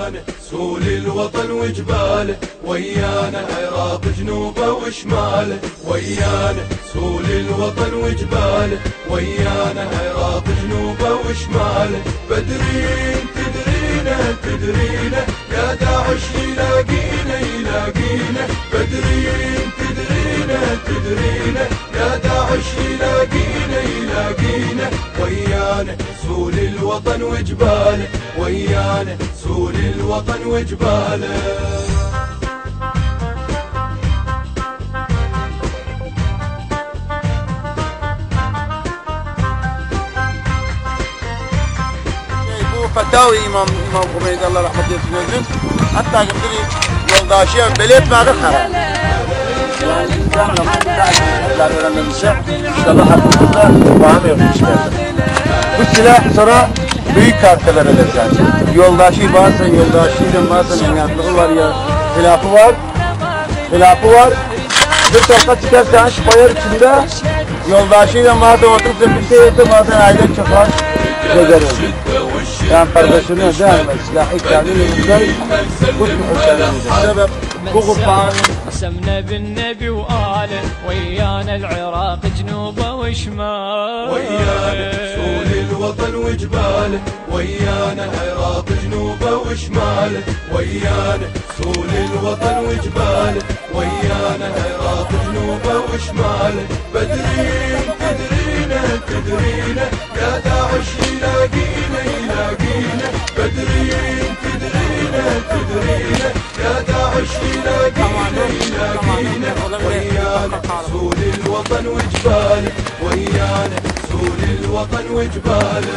ويانا سول الوطن وجباله، ويانا عراق جنوبه وشماله، ويانا سول الوطن وجباله، ويانا عراق جنوبه وشماله. بدرين تدرينا يا داعش يلاقينا يلاقينا، بدرين تدرينا يا داعش يلاقينا يلاقينا. ويانا سول الوطن وجباله، ويانا سول الوطن وجباله. فتاوي إمام قميد الله رحمة الله حتى قبل يلداشيا بليت بعد خراب يعني كان لما نسح صلاح الفتاة وعامل المشكلة والسلاح صراحة بيكارتلر الأجانب يلداشي باسا يلداشي باسا يعني الله يا خلافوار بالتوقع تكاسان شوير كندا يلداشي باسا وتوصل بشيء باسا عايزة شفاش جدرون كان فرقشنا دائما سلاحي كامل ازاي كنت محسنين السبب بغفان قسمنا بالنبي وآله، ويانا العراق جنوبه وشماله، ويانا سول الوطن وجباله، ويانا عراق جنوبه وشماله، ويانا سول الوطن وجباله، ويانا عراق جنوبه وشماله. بدرين تدرينا يا داعش يلاقينا يلاقينا، بدرين تدرينا يا داعش يلاقينا يلاقينا. ويانا سول الوطن وجباله، ويانا سول الوطن وجباله.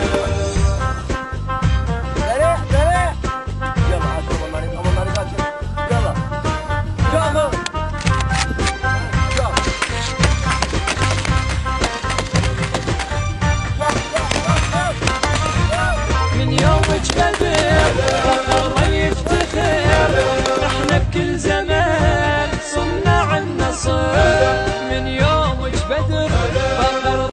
من يوم جبل